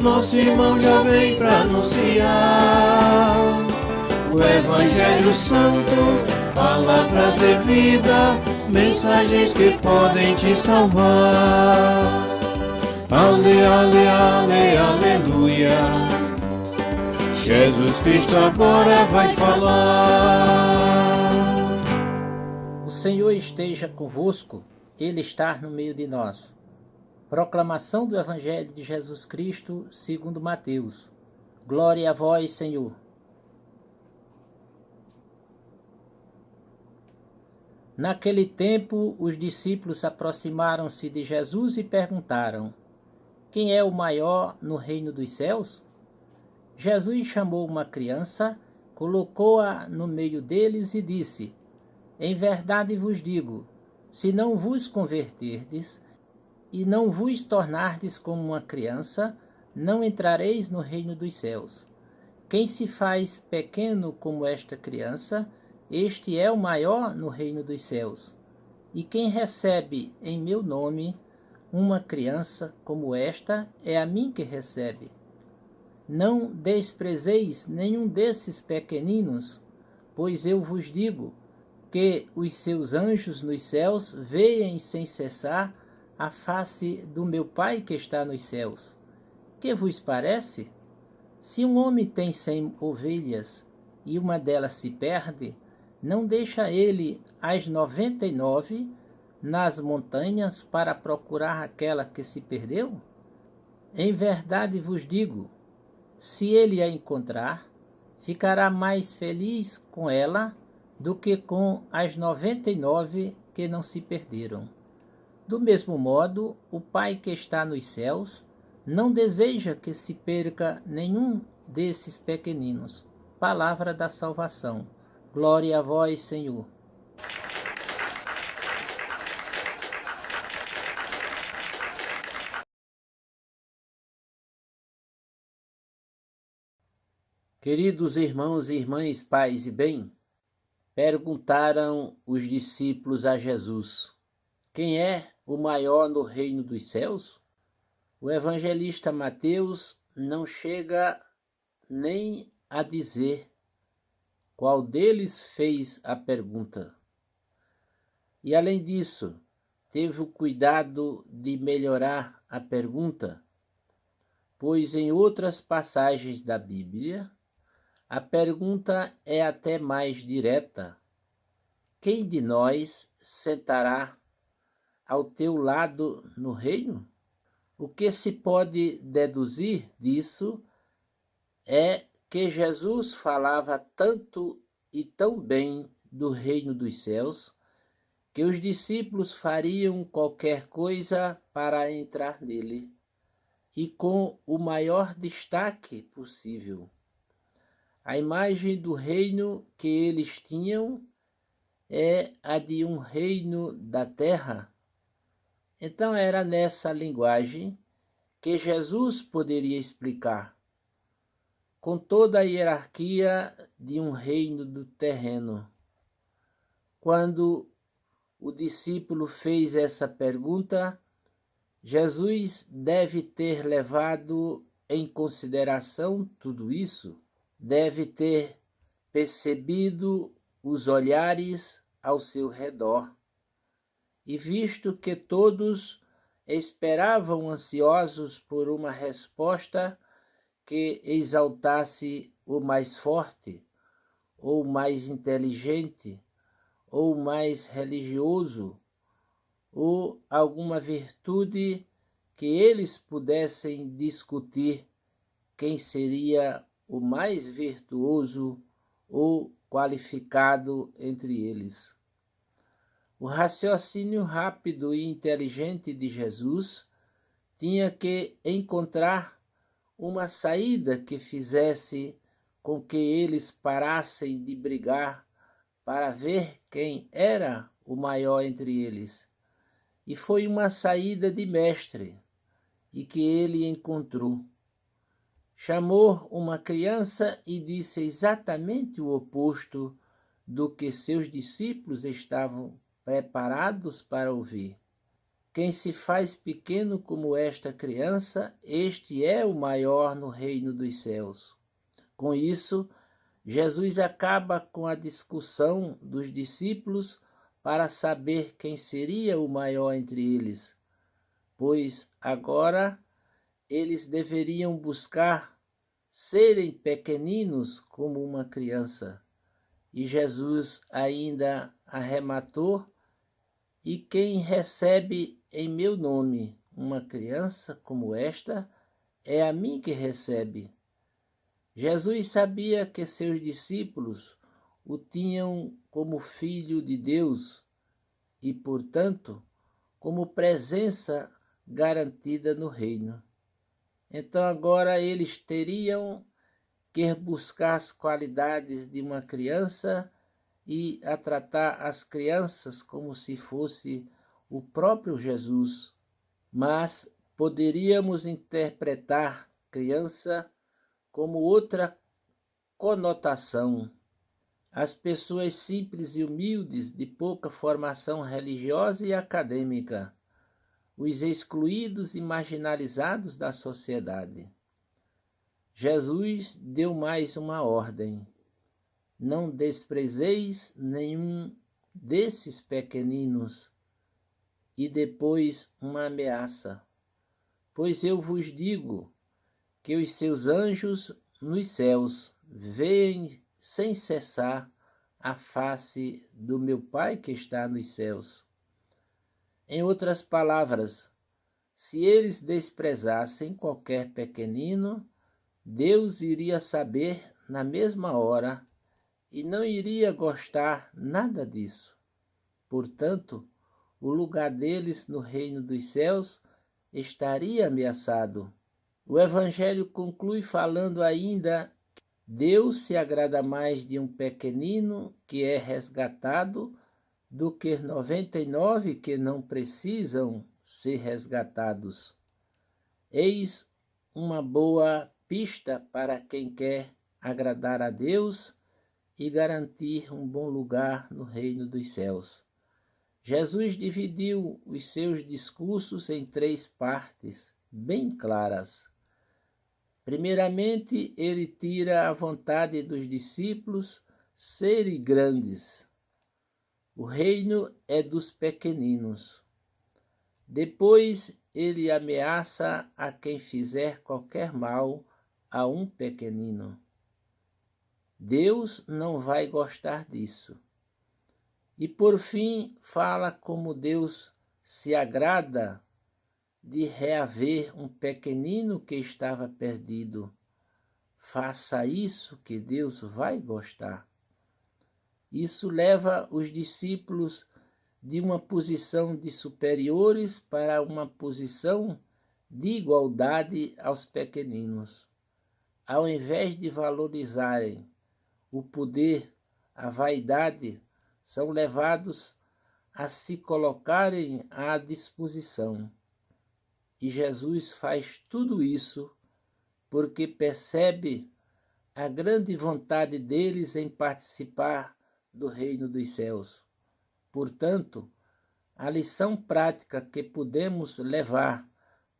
nosso irmão já vem para anunciar o Evangelho Santo, palavras de vida, mensagens que podem te salvar. Ale, ale, ale, aleluia. Jesus Cristo agora vai falar. O Senhor esteja convosco, Ele está no meio de nós. Proclamação do Evangelho de Jesus Cristo segundo Mateus. Glória a vós, Senhor. Naquele tempo, os discípulos aproximaram-se de Jesus e perguntaram: quem é o maior no reino dos céus? Jesus chamou uma criança, colocou-a no meio deles e disse: em verdade vos digo, se não vos converterdes e não vos tornardes como uma criança, não entrareis no reino dos céus. Quem se faz pequeno como esta criança, este é o maior no reino dos céus. E quem recebe em meu nome uma criança como esta, é a mim que recebe. Não desprezeis nenhum desses pequeninos, pois eu vos digo que os seus anjos nos céus veem sem cessar a face do meu Pai que está nos céus. Que vos parece? Se um homem tem 100 ovelhas e uma delas se perde, não deixa ele as 99 nas montanhas para procurar aquela que se perdeu? Em verdade vos digo, se ele a encontrar, ficará mais feliz com ela do que com as 99 que não se perderam. Do mesmo modo, o Pai que está nos céus não deseja que se perca nenhum desses pequeninos. Palavra da salvação. Glória a vós, Senhor. Queridos irmãos e irmãs, paz e bem, perguntaram os discípulos a Jesus: quem é o maior no reino dos céus? O evangelista Mateus não chega nem a dizer qual deles fez a pergunta. E além disso, teve o cuidado de melhorar a pergunta, pois em outras passagens da Bíblia, a pergunta é até mais direta: quem de nós sentará ao teu lado no reino? O que se pode deduzir disso é que Jesus falava tanto e tão bem do reino dos céus, que os discípulos fariam qualquer coisa para entrar nele, e com o maior destaque possível. A imagem do reino que eles tinham é a de um reino da terra. Então era nessa linguagem que Jesus poderia explicar, com toda a hierarquia de um reino do terreno. Quando o discípulo fez essa pergunta, Jesus deve ter levado em consideração tudo isso, deve ter percebido os olhares ao seu redor e visto que todos esperavam ansiosos por uma resposta que exaltasse o mais forte, ou mais inteligente, ou mais religioso, ou alguma virtude que eles pudessem discutir quem seria o mais virtuoso ou qualificado entre eles. O raciocínio rápido e inteligente de Jesus tinha que encontrar uma saída que fizesse com que eles parassem de brigar para ver quem era o maior entre eles. E foi uma saída de mestre, e que ele encontrou. Chamou uma criança e disse exatamente o oposto do que seus discípulos estavam preparados para ouvir. Quem se faz pequeno como esta criança, este é o maior no reino dos céus. Com isso, Jesus acaba com a discussão dos discípulos para saber quem seria o maior entre eles, pois agora eles deveriam buscar serem pequeninos como uma criança. E Jesus ainda arrematou: e quem recebe em meu nome uma criança como esta, é a mim que recebe. Jesus sabia que seus discípulos o tinham como filho de Deus e, portanto, como presença garantida no reino. Então agora eles teriam que buscar as qualidades de uma criança e a tratar as crianças como se fosse o próprio Jesus. Mas poderíamos interpretar criança como outra conotação. As pessoas simples e humildes, de pouca formação religiosa e acadêmica, os excluídos e marginalizados da sociedade. Jesus deu mais uma ordem: não desprezeis nenhum desses pequeninos. E depois uma ameaça: pois eu vos digo que os seus anjos nos céus veem sem cessar a face do meu Pai que está nos céus. Em outras palavras, se eles desprezassem qualquer pequenino, Deus iria saber na mesma hora e não iria gostar nada disso. Portanto, o lugar deles no reino dos céus estaria ameaçado. O Evangelho conclui falando ainda: Deus se agrada mais de um pequenino que é resgatado do que 99 que não precisam ser resgatados. Eis uma boa pista para quem quer agradar a Deus e garantir um bom lugar no reino dos céus. Jesus dividiu os seus discursos em 3 partes bem claras. Primeiramente, ele tira a vontade dos discípulos serem grandes. O reino é dos pequeninos. Depois, ele ameaça a quem fizer qualquer mal a um pequenino. Deus não vai gostar disso. E por fim, fala como Deus se agrada de reaver um pequenino que estava perdido. Faça isso que Deus vai gostar. Isso leva os discípulos de uma posição de superiores para uma posição de igualdade aos pequeninos. Ao invés de valorizarem o poder, a vaidade, são levados a se colocarem à disposição. E Jesus faz tudo isso porque percebe a grande vontade deles em participar do reino dos céus. Portanto, a lição prática que podemos levar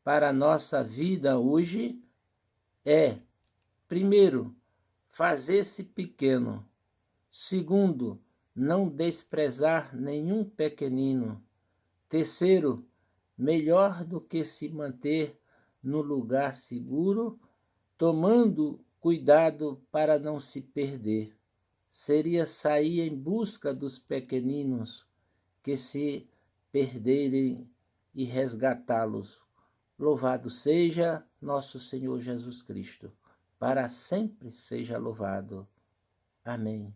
para a nossa vida hoje é: primeiro, fazer-se pequeno. Segundo, não desprezar nenhum pequenino. Terceiro, melhor do que se manter no lugar seguro, tomando cuidado para não se perder, seria sair em busca dos pequeninos que se perderem e resgatá-los. Louvado seja nosso Senhor Jesus Cristo, para sempre seja louvado. Amém.